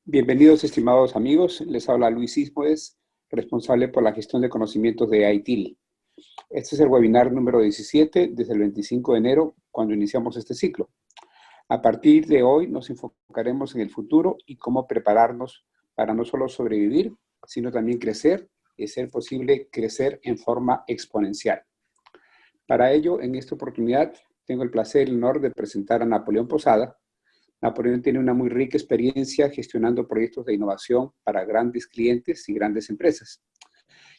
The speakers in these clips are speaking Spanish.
Bienvenidos, estimados amigos. Les habla Luis Ismoes, responsable por la gestión de conocimientos de ITIL. Este es el webinar número 17 desde el 25 de enero, cuando iniciamos este ciclo. A partir de hoy nos enfocaremos en el futuro y cómo prepararnos para no solo sobrevivir, sino también crecer y, ser posible, crecer en forma exponencial. Para ello, en esta oportunidad, tengo el placer y el honor de presentar a Napoleón Posada. Napoleón tiene una muy rica experiencia gestionando proyectos de innovación para grandes clientes y grandes empresas.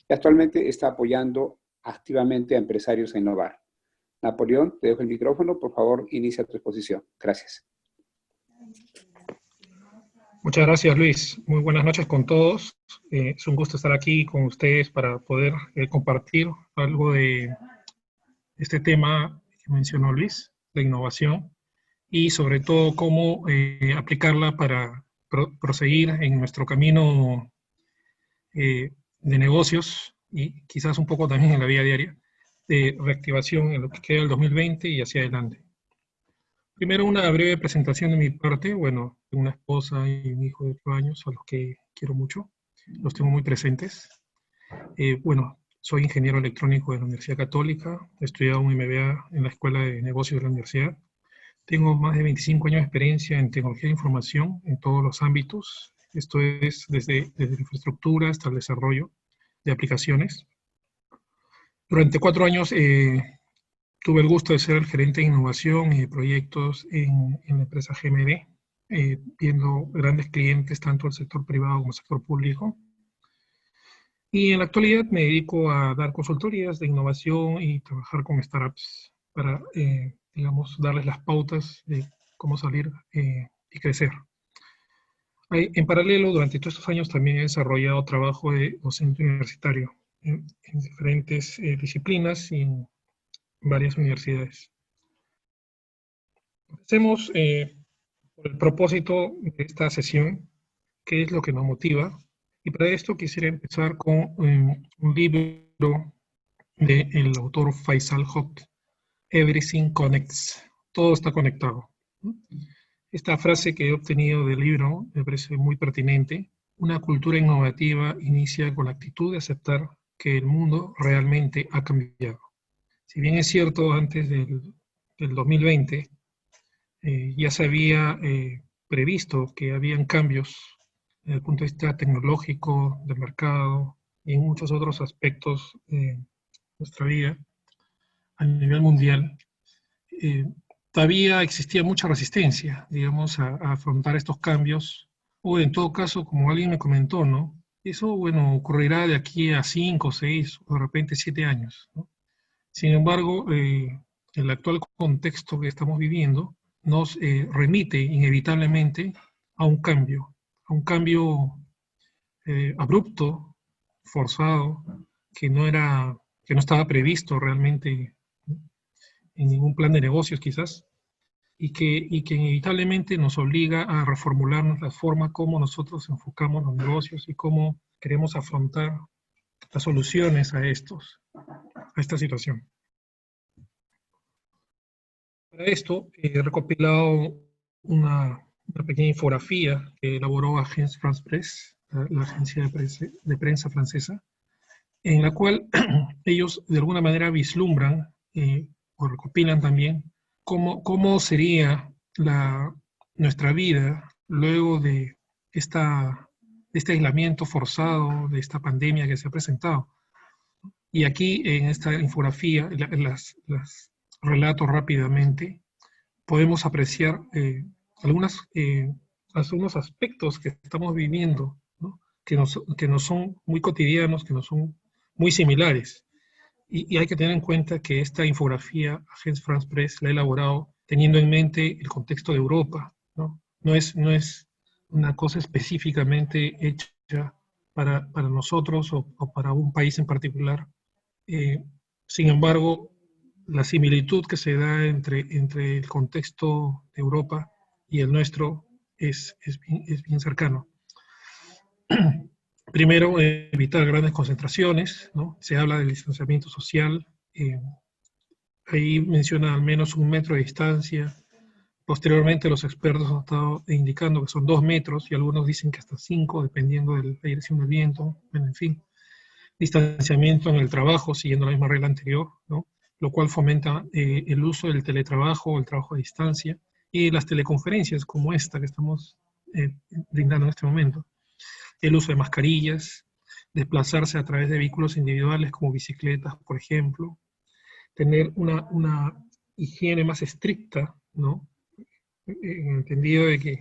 Y actualmente está apoyando activamente a empresarios a innovar. Napoleón, te dejo el micrófono. Por favor, inicia tu exposición. Gracias. Muchas gracias, Luis. Muy buenas noches con todos. Es un gusto estar aquí con ustedes para poder compartir algo de este tema que mencionó Luis, de innovación, y sobre todo cómo aplicarla para proseguir en nuestro camino de negocios y quizás un poco también en la vida diaria de reactivación en lo que queda del 2020 y hacia adelante. Primero, una breve presentación de mi parte. Bueno, tengo una esposa y un hijo de 8 años a los que quiero mucho, los tengo muy presentes. Bueno, soy ingeniero electrónico de la Universidad Católica, he estudiado un MBA en la Escuela de Negocios de la Universidad. Tengo más de 25 años de experiencia en tecnología de información en todos los ámbitos. Esto es desde infraestructura hasta el desarrollo de aplicaciones. Durante 4 años tuve el gusto de ser el gerente de innovación y de proyectos en la empresa GMD, viendo grandes clientes tanto del sector privado como del sector público. Y en la actualidad me dedico a dar consultorías de innovación y trabajar con startups para digamos, darles las pautas de cómo salir y crecer. En paralelo, durante todos estos años también he desarrollado trabajo de docente universitario en diferentes disciplinas y en varias universidades. Empecemos por el propósito de esta sesión, qué es lo que nos motiva. Y para esto quisiera empezar con un libro del autor Faisal Hoque, Everything Connects, todo está conectado. Esta frase que he obtenido del libro me parece muy pertinente. Una cultura innovativa inicia con la actitud de aceptar que el mundo realmente ha cambiado. Si bien es cierto, antes del 2020 ya se había previsto que habían cambios desde el punto de vista tecnológico, del mercado y en muchos otros aspectos de nuestra vida a nivel mundial, todavía existía mucha resistencia, digamos, a afrontar estos cambios, o en todo caso, como alguien me comentó, ¿no? Eso, bueno, ocurrirá de aquí a 5, 6 o de repente 7 años, ¿no? Sin embargo, el actual contexto que estamos viviendo nos remite inevitablemente a un cambio abrupto, forzado, que no estaba previsto realmente en ningún plan de negocios quizás, y que inevitablemente nos obliga a reformularnos la forma como nosotros enfocamos los negocios y cómo queremos afrontar las soluciones a esta situación. Para esto he recopilado una pequeña infografía que elaboró Agence France Presse, la agencia de prensa francesa, en la cual ellos de alguna manera vislumbran o recopilan también cómo sería nuestra vida luego de este aislamiento forzado, de esta pandemia que se ha presentado. Y aquí en esta infografía las relato rápidamente, podemos apreciar algunos aspectos que estamos viviendo, ¿no? que nos son muy cotidianos, que nos son muy similares. Y hay que tener en cuenta que esta infografía, Agence France Presse, la ha elaborado teniendo en mente el contexto de Europa, ¿no? No es una cosa específicamente hecha para nosotros o para un país en particular. Sin embargo, la similitud que se da entre el contexto de Europa y el nuestro es bien cercano. Primero, evitar grandes concentraciones, ¿no? Se habla del distanciamiento social, ahí menciona al menos 1 metro de distancia. Posteriormente los expertos han estado indicando que son 2 metros y algunos dicen que hasta 5, dependiendo de la dirección del viento. Bueno, en fin, distanciamiento en el trabajo, siguiendo la misma regla anterior, ¿no? Lo cual fomenta el uso del teletrabajo, el trabajo a distancia y las teleconferencias como esta que estamos brindando en este momento. El uso de mascarillas, desplazarse a través de vehículos individuales como bicicletas, por ejemplo, tener una higiene más estricta, ¿no? En el entendido de que,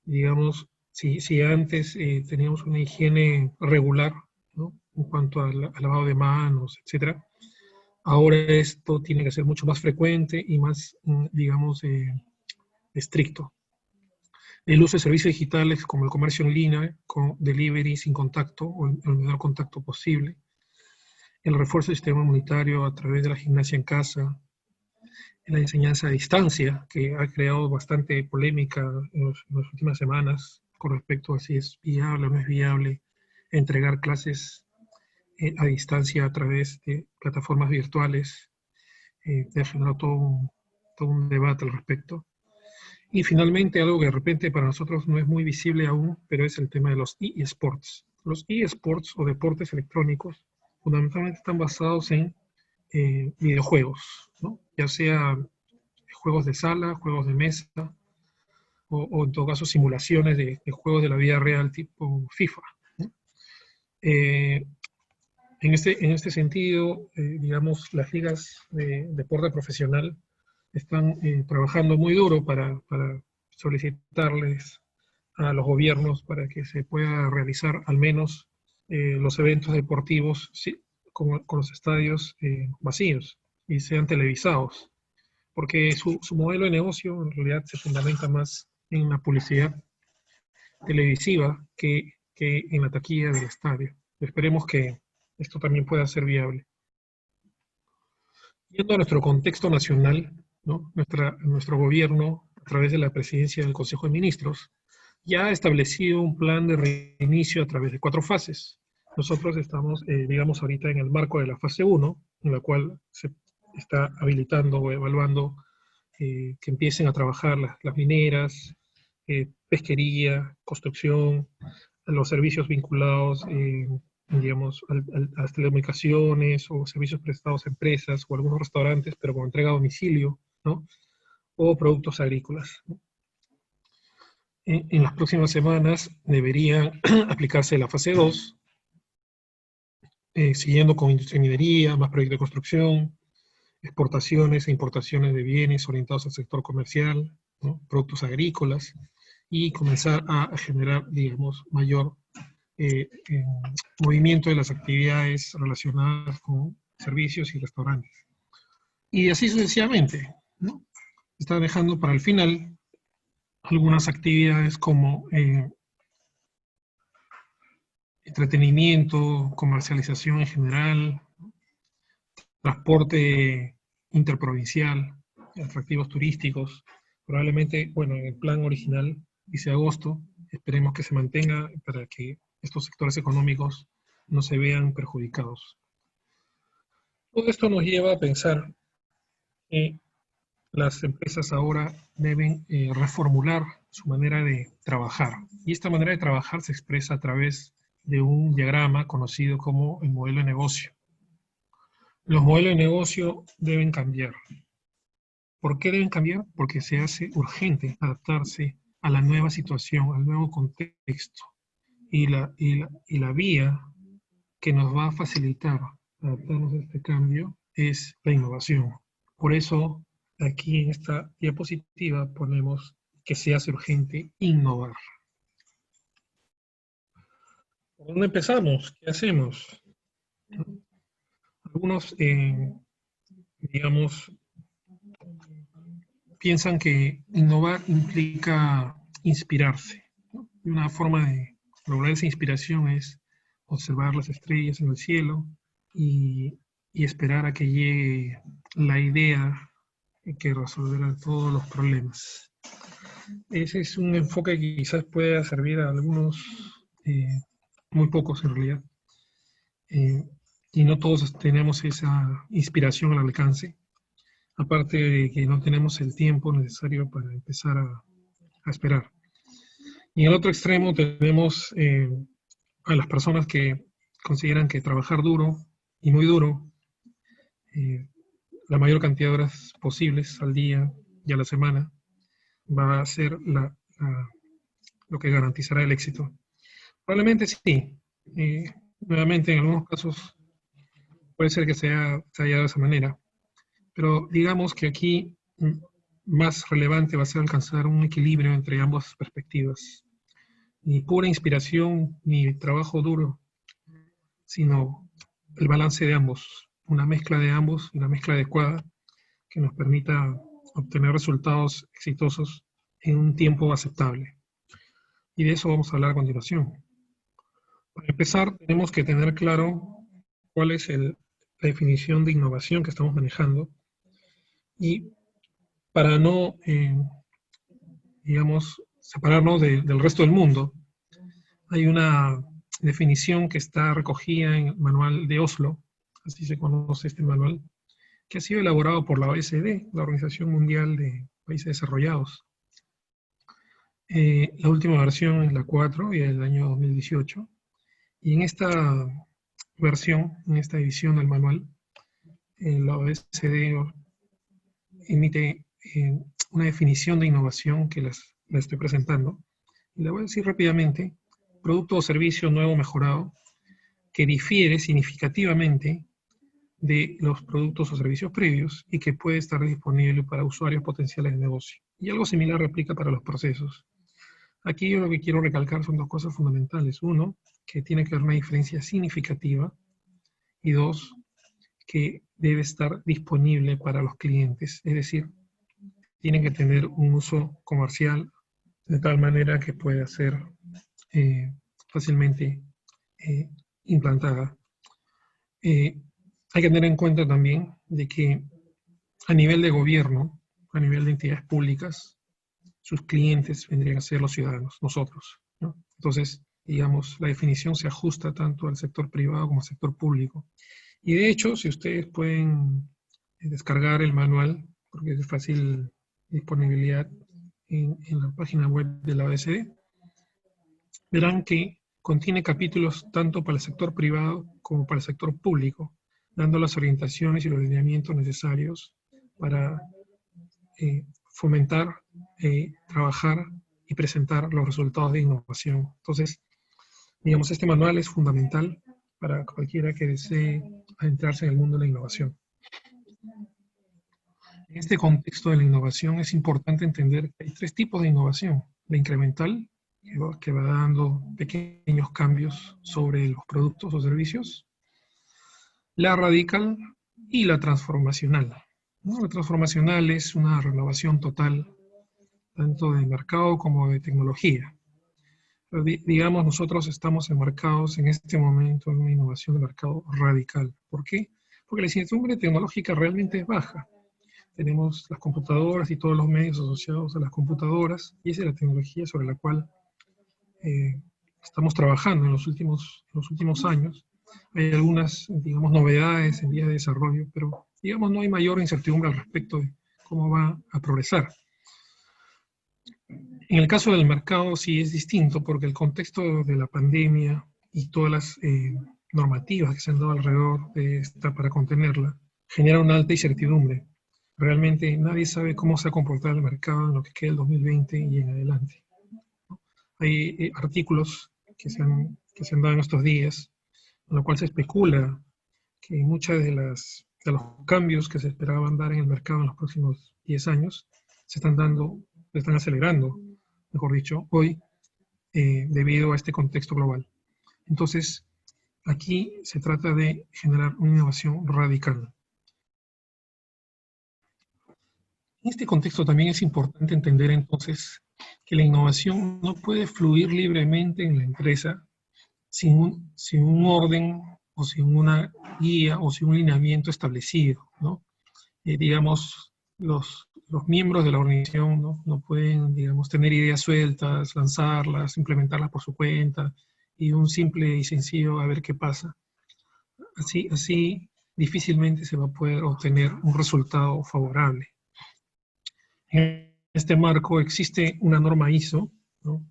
digamos, si antes teníamos una higiene regular, ¿no? En cuanto al lavado de manos, etcétera, ahora esto tiene que ser mucho más frecuente y más, digamos, estricto. El uso de servicios digitales como el comercio en línea, con delivery sin contacto o el menor contacto posible. El refuerzo del sistema inmunitario a través de la gimnasia en casa. La enseñanza a distancia, que ha creado bastante polémica en las últimas semanas con respecto a si es viable o no es viable entregar clases a distancia a través de plataformas virtuales. Ha generado todo un debate al respecto. Y finalmente, algo que de repente para nosotros no es muy visible aún, pero es el tema de los eSports. Los eSports o deportes electrónicos fundamentalmente están basados en videojuegos, ¿no? Ya sea juegos de sala, juegos de mesa, o en todo caso simulaciones de juegos de la vida real tipo FIFA, ¿no? En este sentido, digamos, las ligas de deporte profesional están trabajando muy duro para solicitarles a los gobiernos para que se pueda realizar al menos los eventos deportivos, sí, con los estadios vacíos y sean televisados, porque su modelo de negocio en realidad se fundamenta más en la publicidad televisiva que en la taquilla del estadio. Esperemos que esto también pueda ser viable. Yendo a nuestro contexto nacional, ¿no? Nuestro gobierno, a través de la presidencia del Consejo de Ministros, ya ha establecido un plan de reinicio a través de 4 fases. Nosotros estamos, digamos, ahorita en el marco de la fase 1, en la cual se está habilitando o evaluando que empiecen a trabajar las mineras, pesquería, construcción, los servicios vinculados, digamos, a las telecomunicaciones o servicios prestados a empresas o algunos restaurantes, pero con entrega a domicilio, ¿no? O productos agrícolas, ¿no? En las próximas semanas debería aplicarse la fase 2, siguiendo con industria y minería, más proyectos de construcción, exportaciones e importaciones de bienes orientados al sector comercial, ¿no? Productos agrícolas, y comenzar a generar, digamos, mayor movimiento de las actividades relacionadas con servicios y restaurantes. Y así sucesivamente, ¿no? Está dejando para el final algunas actividades como entretenimiento, comercialización en general, transporte interprovincial, atractivos turísticos. Probablemente, bueno, en el plan original dice agosto, esperemos que se mantenga para que estos sectores económicos no se vean perjudicados. Todo esto nos lleva a pensar que las empresas ahora deben reformular su manera de trabajar. Y esta manera de trabajar se expresa a través de un diagrama conocido como el modelo de negocio. Los modelos de negocio deben cambiar. ¿Por qué deben cambiar? Porque se hace urgente adaptarse a la nueva situación, al nuevo contexto. Y la vía que nos va a facilitar adaptarnos a este cambio es la innovación. Por eso, aquí en esta diapositiva ponemos que se hace urgente innovar. ¿Por dónde empezamos? ¿Qué hacemos? Algunos, digamos, piensan que innovar implica inspirarse, ¿no? Una forma de lograr esa inspiración es observar las estrellas en el cielo y esperar a que llegue la idea que resolverá todos los problemas. Ese es un enfoque que quizás pueda servir a algunos, muy pocos en realidad, y no todos tenemos esa inspiración al alcance. aparte de que no tenemos el tiempo necesario para empezar a esperar. Y en el otro extremo tenemos a las personas que consideran que trabajar duro y muy duro, la mayor cantidad de horas posibles al día y a la semana, va a ser lo que garantizará el éxito. Probablemente sí. Nuevamente, en algunos casos puede ser que se haya de esa manera, pero digamos que aquí más relevante va a ser alcanzar un equilibrio entre ambas perspectivas. Ni pura inspiración ni trabajo duro, sino el balance de ambos, una mezcla de ambos, una mezcla adecuada que nos permita obtener resultados exitosos en un tiempo aceptable. Y de eso vamos a hablar a continuación. Para empezar, tenemos que tener claro cuál es la definición de innovación que estamos manejando y para no, digamos, separarnos del resto del mundo, hay una definición que está recogida en el manual de Oslo, así se conoce este manual, que ha sido elaborado por la OECD, la Organización Mundial de Países Desarrollados. La última versión es la 4 y del año 2018. Y en esta versión, en esta edición del manual, la OECD emite una definición de innovación que la estoy presentando. Y la voy a decir rápidamente: producto o servicio nuevo mejorado que difiere significativamente de los productos o servicios previos y que puede estar disponible para usuarios potenciales de negocio. Y algo similar replica para los procesos. Aquí yo lo que quiero recalcar son dos cosas fundamentales. Uno, que tiene que haber una diferencia significativa. Y dos, que debe estar disponible para los clientes. Es decir, tiene que tener un uso comercial de tal manera que pueda ser fácilmente implantada. Hay que tener en cuenta también de que a nivel de gobierno, a nivel de entidades públicas, sus clientes vendrían a ser los ciudadanos, nosotros, ¿no? Entonces, digamos, la definición se ajusta tanto al sector privado como al sector público. Y de hecho, si ustedes pueden descargar el manual, porque es de fácil disponibilidad en la página web de la OECD, verán que contiene capítulos tanto para el sector privado como para el sector público, dando las orientaciones y los lineamientos necesarios para fomentar, trabajar y presentar los resultados de innovación. Entonces, digamos, este manual es fundamental para cualquiera que desee adentrarse en el mundo de la innovación. En este contexto de la innovación es importante entender que hay tres tipos de innovación: la incremental, que va dando pequeños cambios sobre los productos o servicios; la radical y la transformacional. ¿No? La transformacional es una renovación total, tanto de mercado como de tecnología. Pero digamos, nosotros estamos enmarcados en este momento en una innovación de mercado radical. ¿Por qué? Porque la incertidumbre tecnológica realmente es baja. Tenemos las computadoras y todos los medios asociados a las computadoras, y esa es la tecnología sobre la cual estamos trabajando en los últimos años. Hay algunas, digamos, novedades en vías de desarrollo, pero, digamos, no hay mayor incertidumbre al respecto de cómo va a progresar. En el caso del mercado sí es distinto, porque el contexto de la pandemia y todas las normativas que se han dado alrededor de esta para contenerla genera una alta incertidumbre. Realmente nadie sabe cómo se va a comportar el mercado en lo que queda el 2020 y en adelante. Hay artículos que se han dado en estos días, en los cuales se especula que muchos de los cambios que se esperaban dar en el mercado en los próximos 10 años se están acelerando, mejor dicho, hoy, debido a este contexto global. Entonces, aquí se trata de generar una innovación radical. En este contexto también es importante entender entonces que la innovación no puede fluir libremente en la empresa sin un orden o sin una guía o sin un lineamiento establecido, ¿no? Digamos, los miembros de la organización no pueden, digamos, tener ideas sueltas, lanzarlas, implementarlas por su cuenta y un simple y sencillo a ver qué pasa. Así difícilmente se va a poder obtener un resultado favorable. En este marco existe una norma ISO, ¿no?,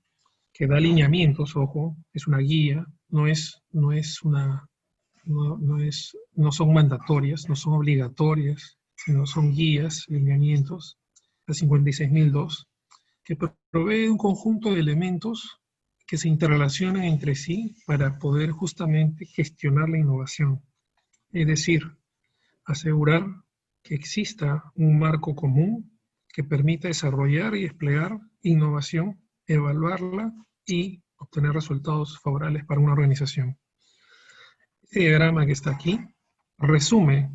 que da lineamientos, ojo, es una guía, no son mandatorias, no son obligatorias, sino son guías, lineamientos, la 56002, que provee un conjunto de elementos que se interrelacionan entre sí para poder justamente gestionar la innovación. Es decir, asegurar que exista un marco común que permita desarrollar y desplegar innovación, evaluarla y obtener resultados favorables para una organización. Este diagrama que está aquí resume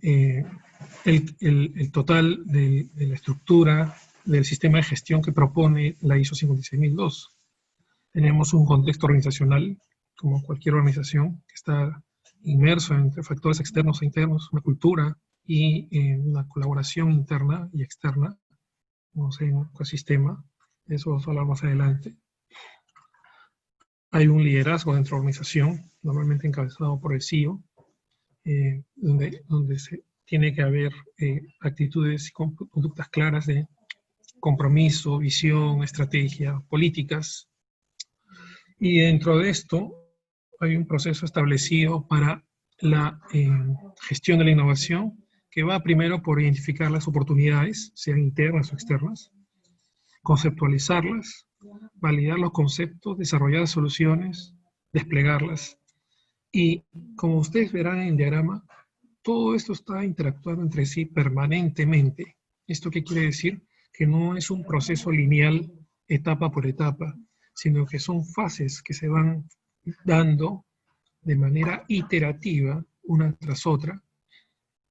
el total de la estructura del sistema de gestión que propone la ISO 56002. Tenemos un contexto organizacional, como cualquier organización, que está inmerso entre factores externos e internos, una cultura y una colaboración interna y externa, no sé, un ecosistema. Eso vamos a hablar más adelante. Hay un liderazgo dentro de la organización, normalmente encabezado por el CEO, donde se tiene que haber actitudes y conductas claras de compromiso, visión, estrategia, políticas. Y dentro de esto hay un proceso establecido para la gestión de la innovación, que va primero por identificar las oportunidades, sean internas o externas, conceptualizarlas, validar los conceptos, desarrollar soluciones, desplegarlas. Y como ustedes verán en el diagrama, todo esto está interactuando entre sí permanentemente. ¿Esto qué quiere decir? Que no es un proceso lineal, etapa por etapa, sino que son fases que se van dando de manera iterativa, una tras otra,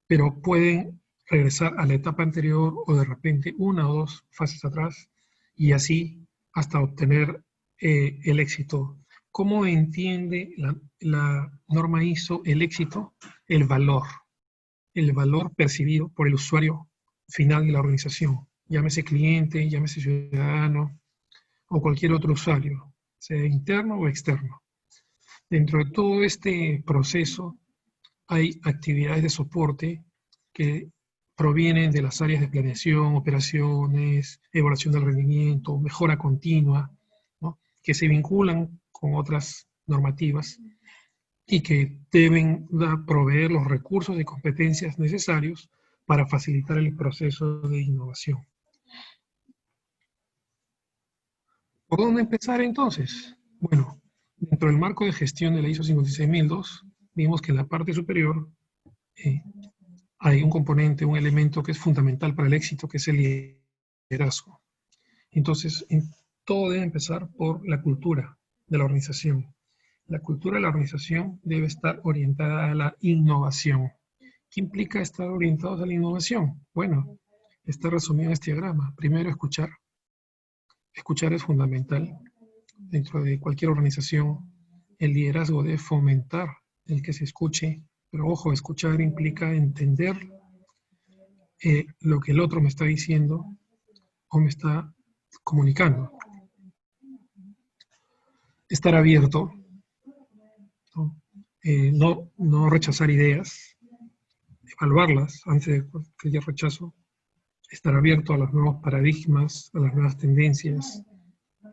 pero pueden regresar a la etapa anterior o de repente una o dos fases atrás y así hasta obtener el éxito. ¿Cómo entiende la norma ISO el éxito? El valor percibido por el usuario final de la organización, llámese cliente, llámese ciudadano o cualquier otro usuario, sea interno o externo. Dentro de todo este proceso hay actividades de soporte que provienen de las áreas de planeación, operaciones, evaluación del rendimiento, mejora continua, ¿no?, que se vinculan con otras normativas y que deben proveer los recursos y competencias necesarios para facilitar el proceso de innovación. ¿Por dónde empezar entonces? Bueno, dentro del marco de gestión de la ISO 56002, vimos que en la parte superior hay un componente, un elemento que es fundamental para el éxito, que es el liderazgo. Entonces, todo debe empezar por la cultura de la organización. La cultura de la organización debe estar orientada a la innovación. ¿Qué implica estar orientados a la innovación? Bueno, está resumido en este diagrama. Primero, escuchar. Escuchar es fundamental. Dentro de cualquier organización, el liderazgo debe fomentar el que se escuche. Pero ojo, escuchar implica entender lo que el otro me está diciendo o me está comunicando. Estar abierto, no rechazar ideas, evaluarlas antes de cualquier rechazo, estar abierto a los nuevos paradigmas, a las nuevas tendencias,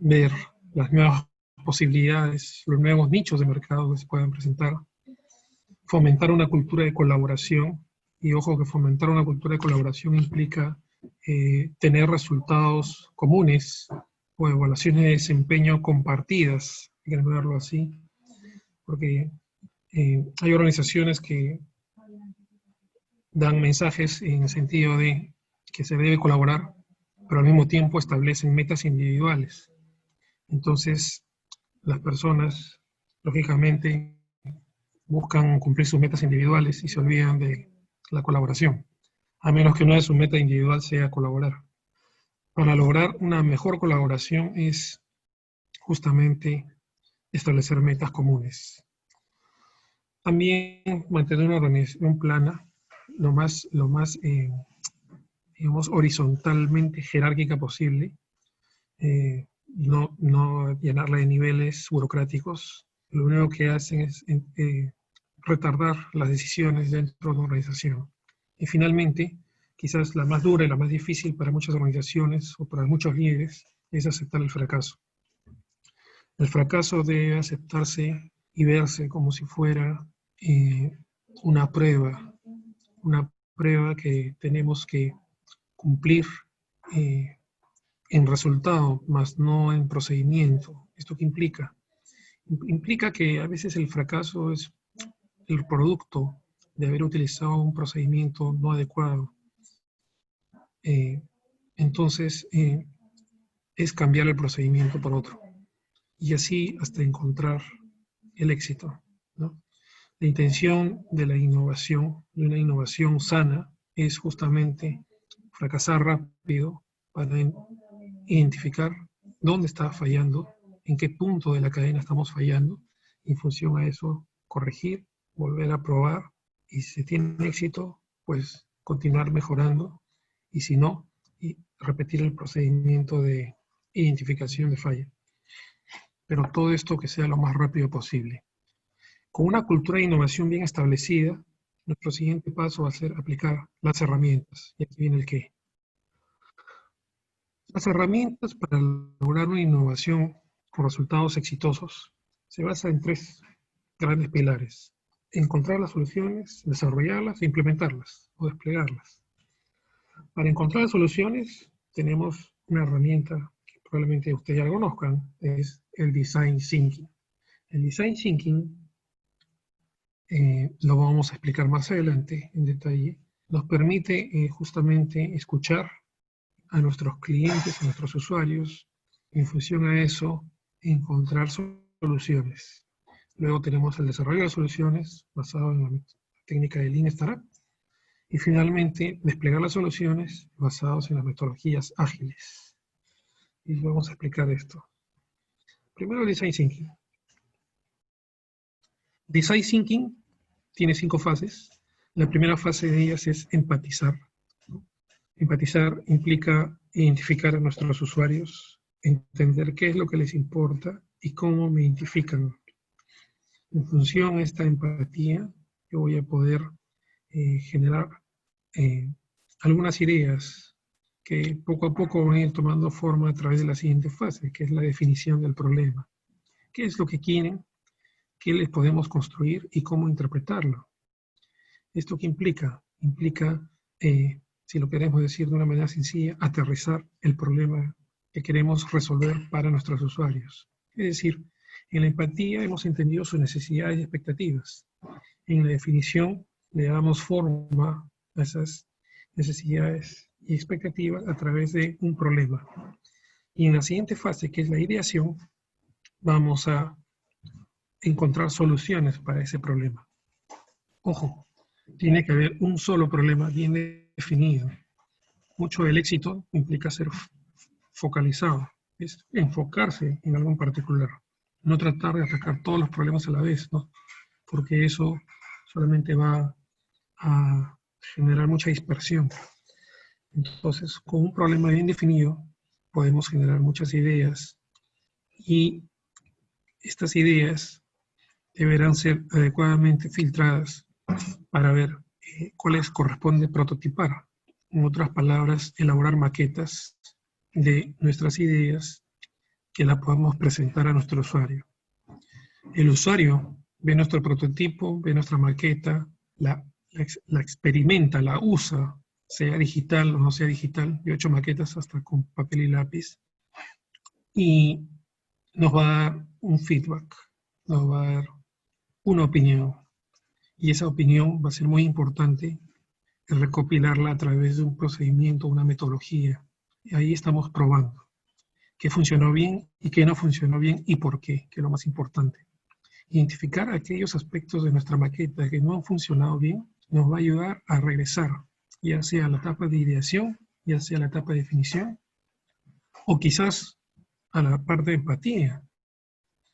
ver las nuevas posibilidades, los nuevos nichos de mercado que se puedan presentar, fomentar una cultura de colaboración, y ojo que fomentar una cultura de colaboración implica tener resultados comunes o evaluaciones de desempeño compartidas, hay que verlo así, porque hay organizaciones que dan mensajes en el sentido de que se debe colaborar, pero al mismo tiempo establecen metas individuales. Entonces, las personas, lógicamente, buscan cumplir sus metas individuales y se olvidan de la colaboración, a menos que una de sus metas individual sea colaborar. Para lograr una mejor colaboración es justamente establecer metas comunes. También mantener una organización plana, lo más digamos, horizontalmente jerárquica posible, no llenarla de niveles burocráticos. Lo único que hacen es retardar las decisiones dentro de una organización. Y finalmente, quizás la más dura y la más difícil para muchas organizaciones o para muchos líderes es aceptar el fracaso. El fracaso debe aceptarse y verse como si fuera una prueba que tenemos que cumplir en resultado, más no en procedimiento. ¿Esto qué implica? Implica que a veces el fracaso es el producto de haber utilizado un procedimiento no adecuado. Entonces, es cambiar el procedimiento por otro. Y así hasta encontrar el éxito, ¿no? La intención de la innovación, de una innovación sana, es justamente fracasar rápido para identificar dónde está fallando, en qué punto de la cadena estamos fallando, y en función a eso corregir, volver a probar, y si tiene éxito, pues continuar mejorando, y si no, y repetir el procedimiento de identificación de falla. Pero todo esto que sea lo más rápido posible. Con una cultura de innovación bien establecida, nuestro siguiente paso va a ser aplicar las herramientas. Y aquí viene el qué. Las herramientas para lograr una innovación con resultados exitosos se basan en tres grandes pilares: encontrar las soluciones, desarrollarlas e implementarlas o desplegarlas. Para encontrar las soluciones tenemos una herramienta que probablemente ustedes ya la conozcan, es el Design Thinking. El Design Thinking, lo vamos a explicar más adelante en detalle, nos permite justamente escuchar a nuestros clientes, a nuestros usuarios, en función a eso, encontrar soluciones. Luego tenemos el desarrollo de soluciones basado en la técnica de Lean Startup. Y finalmente, desplegar las soluciones basadas en las metodologías ágiles. Y vamos a explicar esto. Primero, el Design Thinking. Design Thinking tiene 5 fases. La primera fase de ellas es empatizar. Empatizar implica identificar a nuestros usuarios, entender qué es lo que les importa y cómo me identifican. En función a esta empatía, yo voy a poder generar algunas ideas que poco a poco van a ir tomando forma a través de la siguiente fase, que es la definición del problema. ¿Qué es lo que quieren? ¿Qué les podemos construir? ¿Y cómo interpretarlo? ¿Esto qué implica? Implica, si lo queremos decir de una manera sencilla, aterrizar el problema que queremos resolver para nuestros usuarios. Es decir, en la empatía hemos entendido sus necesidades y expectativas. En la definición le damos forma a esas necesidades y expectativas a través de un problema. Y en la siguiente fase, que es la ideación, vamos a encontrar soluciones para ese problema. Ojo, tiene que haber un solo problema bien definido. Mucho del éxito implica ser focalizado, es enfocarse en algo en particular, no tratar de atacar todos los problemas a la vez, ¿no? Porque eso solamente va a generar mucha dispersión. Entonces, con un problema bien definido, podemos generar muchas ideas y estas ideas deberán ser adecuadamente filtradas para ver cuáles corresponde prototipar. En otras palabras, elaborar maquetas de nuestras ideas que la podamos presentar a nuestro usuario. El usuario ve nuestro prototipo, ve nuestra maqueta, la experimenta, la usa, sea digital o no sea digital. Yo he hecho maquetas hasta con papel y lápiz. Y nos va a dar un feedback, nos va a dar una opinión. Y esa opinión va a ser muy importante recopilarla a través de un procedimiento, una metodología. Y ahí estamos probando qué funcionó bien y qué no funcionó bien y por qué, que es lo más importante. Identificar aquellos aspectos de nuestra maqueta que no han funcionado bien nos va a ayudar a regresar, ya sea a la etapa de ideación, ya sea a la etapa de definición, o quizás a la parte de empatía.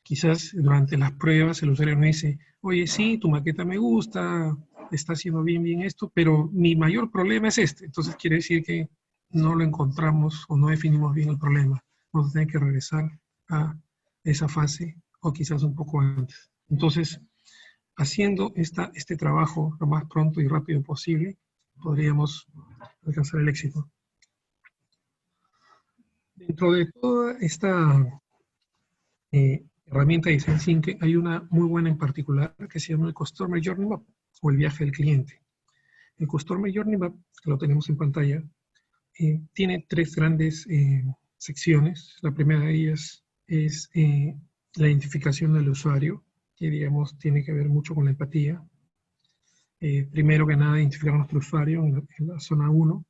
Quizás durante las pruebas el usuario me dice, oye, sí, tu maqueta me gusta, está haciendo bien esto, pero mi mayor problema es este. Entonces quiere decir que no lo encontramos o no definimos bien el problema. Vamos a tener que regresar a esa fase o quizás un poco antes. Entonces, haciendo este trabajo lo más pronto y rápido posible, podríamos alcanzar el éxito. Dentro de toda esta herramienta de Design Thinking hay una muy buena en particular que se llama el Customer Journey Map o el viaje del cliente. El Customer Journey Map, que lo tenemos en pantalla, tiene tres grandes secciones. La primera de ellas es la identificación del usuario, que digamos tiene que ver mucho con la empatía. Primero que nada, identificar a nuestro usuario en la zona 1,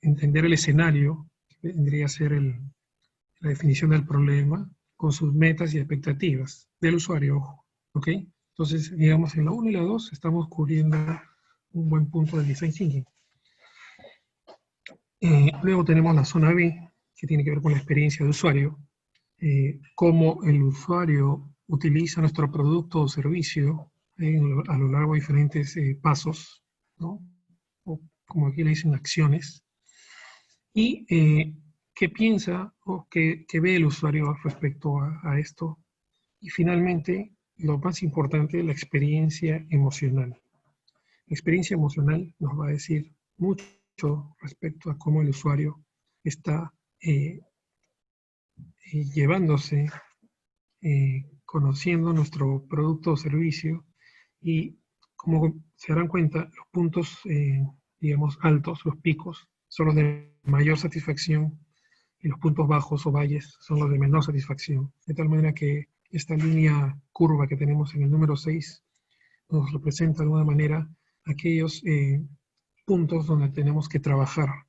entender el escenario, que vendría a ser la definición del problema, con sus metas y expectativas del usuario, ojo, ¿ok? Entonces, digamos, en la 1 y la 2 estamos cubriendo un buen punto del Design Thinking. Luego tenemos la zona B, que tiene que ver con la experiencia de usuario, cómo el usuario utiliza nuestro producto o servicio a lo largo de diferentes pasos, ¿no? O como aquí le dicen, acciones, y qué piensa o qué ve el usuario respecto a esto. Y finalmente, lo más importante, la experiencia emocional. La experiencia emocional nos va a decir mucho respecto a cómo el usuario está llevándose, conociendo nuestro producto o servicio, y como se darán cuenta, los puntos, digamos, altos, los picos, son los de mayor satisfacción y los puntos bajos o valles son los de menor satisfacción. De tal manera que esta línea curva que tenemos en el número 6 nos representa de alguna manera aquellos puntos donde tenemos que trabajar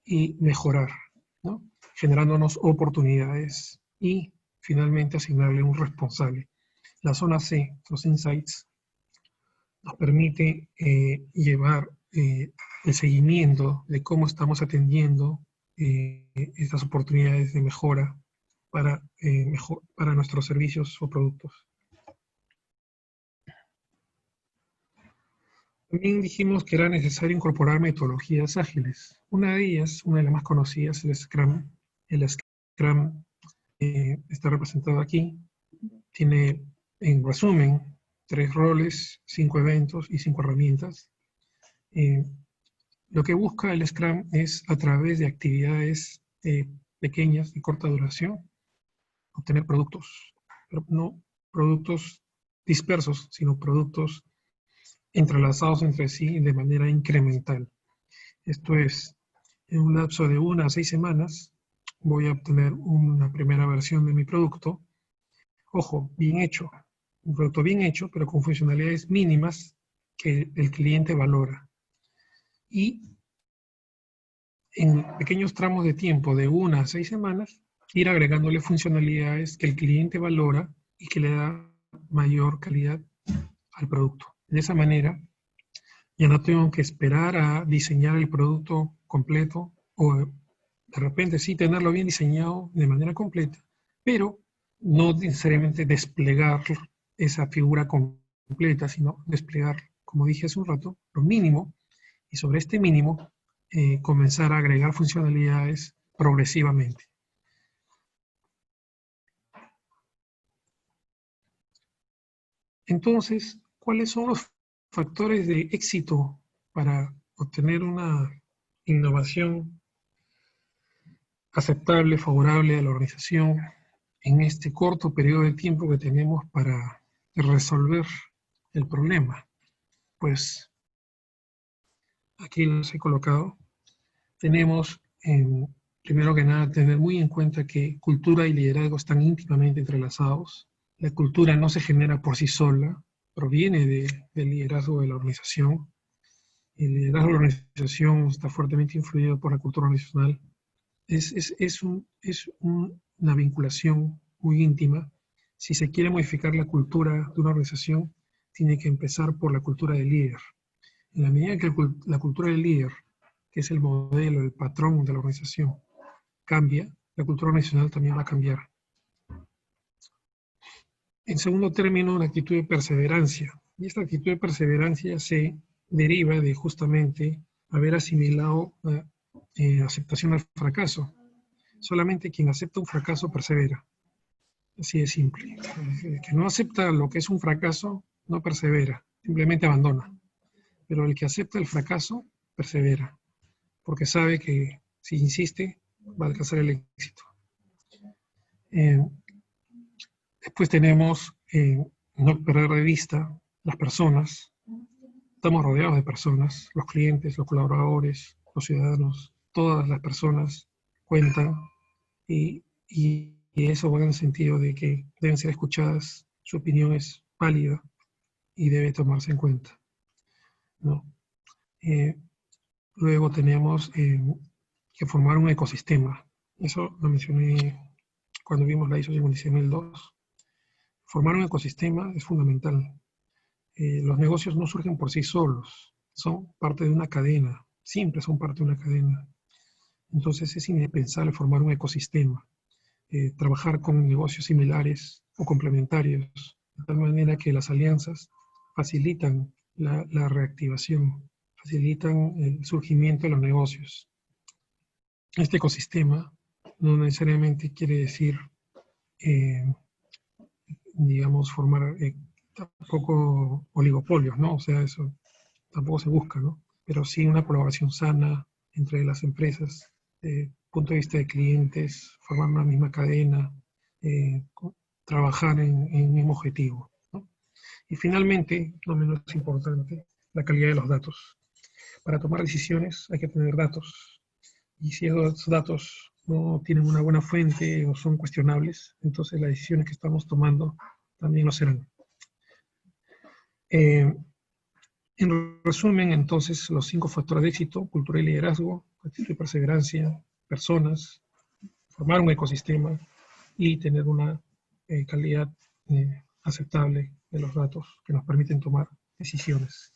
y mejorar, ¿no? Generándonos oportunidades y finalmente asignarle un responsable. La zona C, los insights, nos permite llevar el seguimiento de cómo estamos atendiendo estas oportunidades de mejora para nuestros servicios o productos. También dijimos que era necesario incorporar metodologías ágiles. Una de ellas, una de las más conocidas, es el Scrum. El Scrum está representado aquí. Tiene, en resumen, 3 roles, 5 eventos y 5 herramientas. Lo que busca el Scrum es, a través de actividades pequeñas, de corta duración, obtener productos, pero no productos dispersos, sino productos entrelazados entre sí de manera incremental. Esto es, en un lapso de 1 a 6 semanas voy a obtener una primera versión de mi producto. Ojo, bien hecho. Un producto bien hecho, pero con funcionalidades mínimas que el cliente valora. Y en pequeños tramos de tiempo de 1 a 6 semanas, ir agregándole funcionalidades que el cliente valora y que le da mayor calidad al producto. De esa manera, ya no tengo que esperar a diseñar el producto completo o de repente sí tenerlo bien diseñado de manera completa, pero no necesariamente desplegar esa figura completa, sino desplegar, como dije hace un rato, lo mínimo, y sobre este mínimo comenzar a agregar funcionalidades progresivamente. Entonces, ¿cuáles son los factores de éxito para obtener una innovación aceptable, favorable a la organización en este corto periodo de tiempo que tenemos para resolver el problema? Pues aquí los he colocado. Tenemos, primero que nada, tener muy en cuenta que cultura y liderazgo están íntimamente entrelazados. La cultura no se genera por sí sola, proviene del liderazgo de la organización. El liderazgo de la organización está fuertemente influido por la cultura organizacional. Es una vinculación muy íntima. Si se quiere modificar la cultura de una organización, tiene que empezar por la cultura del líder. En la medida que la cultura del líder, que es el modelo, el patrón de la organización, cambia, la cultura organizacional también va a cambiar. En segundo término, la actitud de perseverancia. Y esta actitud de perseverancia se deriva de justamente haber asimilado aceptación al fracaso. Solamente quien acepta un fracaso persevera. Así de simple. El que no acepta lo que es un fracaso, no persevera, simplemente abandona. Pero el que acepta el fracaso, persevera, porque sabe que si insiste, va a alcanzar el éxito. Eh, Después tenemos no perder de vista las personas. Estamos rodeados de personas, los clientes, los colaboradores, los ciudadanos, todas las personas cuentan y eso va en el sentido de que deben ser escuchadas, su opinión es válida y debe tomarse en cuenta, ¿no? Eh, Luego tenemos que formar un ecosistema. Eso lo mencioné cuando vimos la ISO 50002. Formar un ecosistema es fundamental. Los negocios no surgen por sí solos, son parte de una cadena, siempre son parte de una cadena. Entonces es indispensable formar un ecosistema, trabajar con negocios similares o complementarios, de tal manera que las alianzas facilitan la reactivación, facilitan el surgimiento de los negocios. Este ecosistema no necesariamente quiere decir, eh, digamos, formar tampoco oligopolios, ¿no? O sea, eso tampoco se busca, ¿no? Pero sí una colaboración sana entre las empresas, punto de vista de clientes, formar una misma cadena, eh, trabajar en un mismo objetivo, ¿no? Y finalmente, no menos importante, la calidad de los datos. Para tomar decisiones hay que tener datos. Y si esos datos no tienen una buena fuente o son cuestionables, entonces las decisiones que estamos tomando también lo serán. En resumen, entonces, los 5 factores de éxito: cultura y liderazgo, actitud y perseverancia, personas, formar un ecosistema y tener una calidad aceptable de los datos que nos permiten tomar decisiones.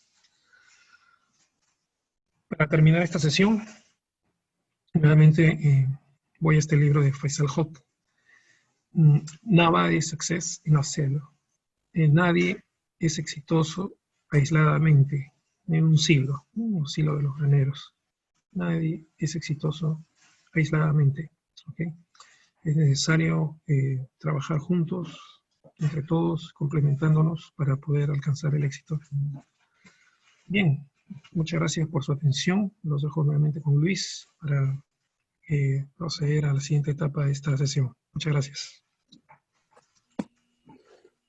Para terminar esta sesión, nuevamente voy a este libro de Faisal Haq, Nobody is success in a silo. Nadie es exitoso aisladamente, en un silo de los graneros. Nadie es exitoso aisladamente. ¿Okay? Es necesario trabajar juntos, entre todos, complementándonos para poder alcanzar el éxito. Bien, muchas gracias por su atención. Los dejo nuevamente con Luis para proceder a la siguiente etapa de esta sesión. Muchas gracias.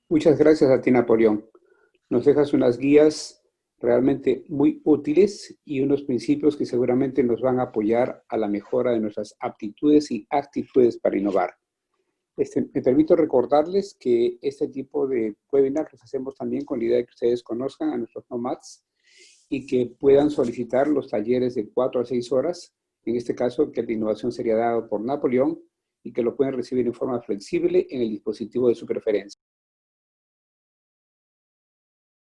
Muchas gracias a ti, Napoleón. Nos dejas unas guías realmente muy útiles y unos principios que seguramente nos van a apoyar a la mejora de nuestras aptitudes y actitudes para innovar. Me permito recordarles que este tipo de webinars los hacemos también con la idea de que ustedes conozcan a nuestros nomads y que puedan solicitar los talleres de 4 a 6 horas, en este caso que la innovación sería dado por Napoleón, y que lo pueden recibir en forma flexible en el dispositivo de su preferencia.